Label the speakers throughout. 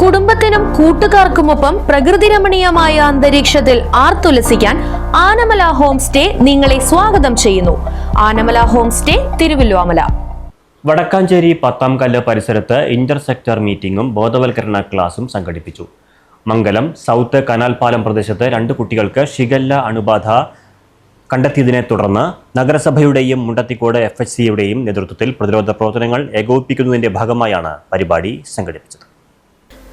Speaker 1: കുടുംബത്തിനും കൂട്ടുകാർക്കുമൊപ്പം പ്രകൃതിരമണീയമായ അന്തരീക്ഷത്തിൽ ആർത്തുലസിക്കാൻ ആനമല ഹോം സ്റ്റേ നിങ്ങളെ സ്വാഗതം ചെയ്യുന്നു. Anamala home stay, Thiruvilwamala.
Speaker 2: വടക്കാഞ്ചേരി പത്താംകല്ല് പരിസരത്ത് ഇന്റർ സെക്ടർ മീറ്റിംഗും ബോധവൽക്കരണ ക്ലാസും സംഘടിപ്പിച്ചു. മംഗലം സൗത്ത് കനാൽപാലം പ്രദേശത്ത് 2 കുട്ടികൾക്ക് ഷിഗല്ല അണുബാധ കണ്ടെത്തിയതിനെ തുടർന്ന് നഗരസഭയുടെയും മുണ്ടത്തിക്കോട് FHCയുടെയും നേതൃത്വത്തിൽ പ്രതിരോധ പ്രവർത്തനങ്ങൾ ഏകോപിപ്പിക്കുന്നതിന്റെ ഭാഗമായാണ് പരിപാടി സംഘടിപ്പിച്ചത്.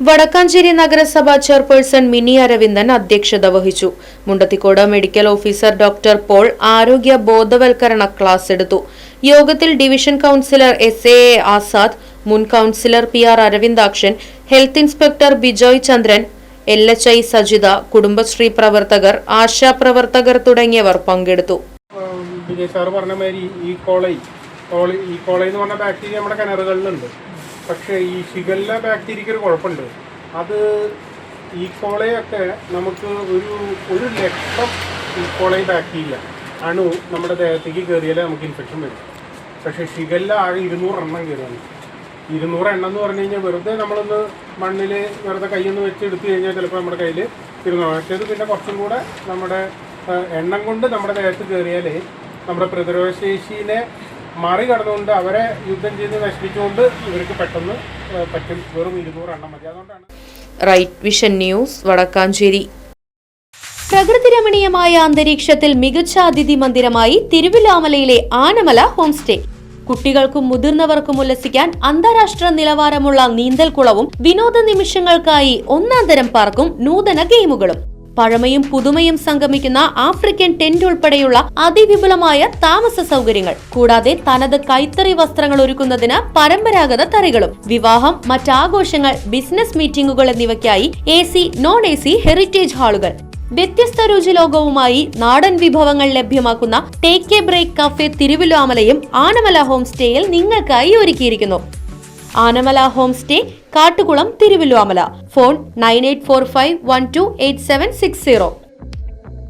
Speaker 1: വടക്കാഞ്ചേരി നഗരസഭ ചെയർപേഴ്സൺ മിനി അരവിന്ദൻ അധ്യക്ഷത വഹിച്ചു. Mundathikode medical officer doctor Paul ആരോഗ്യ ബോധവൽക്കരണ ക്ലാസ് എടുത്തു. യോഗത്തിൽ ഡിവിഷൻ കൌൺസിലർ SAA ആസാദ്, മുൻ councillor PR Aravindakshan, health inspector Bijoy Chandran, LHI Sajitha, Kudumbashree പ്രവർത്തകർ, ആശാപ്രവർത്തകർ തുടങ്ങിയവർ പങ്കെടുത്തു.
Speaker 3: ഈ കോളൈ എന്ന് പറഞ്ഞ ബാക്ടീരിയ നമ്മുടെ കിണറുകളിലുണ്ട്. പക്ഷേ ഈ ഷിഗല്ല ബാക്ടീരിയക്ക് ഒരു കുഴപ്പമുണ്ട്. അത് ഈ കോളയൊക്കെ നമുക്ക് ഒരു ലക്ഷം ഈ കോളൈ ബാക്ടീരിയ അണു നമ്മുടെ ദേഹത്തേക്ക് കയറിയാലേ നമുക്ക് ഇൻഫെക്ഷൻ വരും. പക്ഷേ ഷിഗല്ല ആകെ 200 എണ്ണം കയറുകയാണ്. 200 എണ്ണം എന്ന് പറഞ്ഞു കഴിഞ്ഞാൽ വെറുതെ നമ്മളൊന്ന് മണ്ണിൽ വെറുതെ കൈയൊന്ന് വെച്ച് എടുത്തു കഴിഞ്ഞാൽ ചിലപ്പോൾ നമ്മുടെ കയ്യിൽ ഇരുന്നോ. മറ്റേത് പിന്നെ കുറച്ചും കൂടെ നമ്മുടെ എണ്ണം കൊണ്ട് നമ്മുടെ ദേഹത്ത് കയറിയാൽ നമ്മുടെ പ്രതിരോധശേഷിനെ മറികടന്നുകൊണ്ട് അവരെ യുദ്ധം ചെയ്ത് നശിപ്പിച്ചുകൊണ്ട് ഇവർക്ക് പെട്ടെന്ന് പറ്റും. വെറും 200 എണ്ണം മതി. അതുകൊണ്ടാണ്.
Speaker 1: Right vision news, Vadakkanchery. പ്രകൃതിരമണീയമായ അന്തരീക്ഷത്തിൽ മികച്ച അതിഥി മന്ദിരമായി തിരുവല്ലോമലയിലെ ആനമല ഹോം സ്റ്റേ. കുട്ടികൾക്കും മുതിർന്നവർക്കും ഉല്ലസിക്കാൻ അന്താരാഷ്ട്ര നിലവാരമുള്ള നീന്തൽക്കുളവും വിനോദ നിമിഷങ്ങൾക്കായി ഒന്നാന്തരം പാർക്കും നൂതന ഗെയിമുകളും. പഴമയും പുതുമയും സംഗമിക്കുന്ന ആഫ്രിക്കൻ ടെന്റ് ഉൾപ്പെടെയുള്ള അതിവിപുലമായ താമസ സൗകര്യങ്ങൾ, കൂടാതെ തനത് കൈത്തറി വസ്ത്രങ്ങൾ ഒരുക്കുന്നതിന് പരമ്പരാഗത തറികളും. വിവാഹം, മറ്റാഘോഷങ്ങൾ, ബിസിനസ് മീറ്റിംഗുകൾ എന്നിവയ്ക്കായി AC, non-AC ഹെറിറ്റേജ് ഹാളുകൾ. വ്യത്യസ്ത രുചിലോകവുമായി നാടൻ വിഭവങ്ങൾ ലഭ്യമാക്കുന്ന ടേക്ക് എ ബ്രേക്ക് കഫേ തിരുവല്ലോമലയും ആനമല ഹോം സ്റ്റേയിൽ നിങ്ങൾക്കായി ഒരുക്കിയിരിക്കുന്നു. Anamala home stay, Kattukulam, Thiruvilwamala. Phone 9845128760.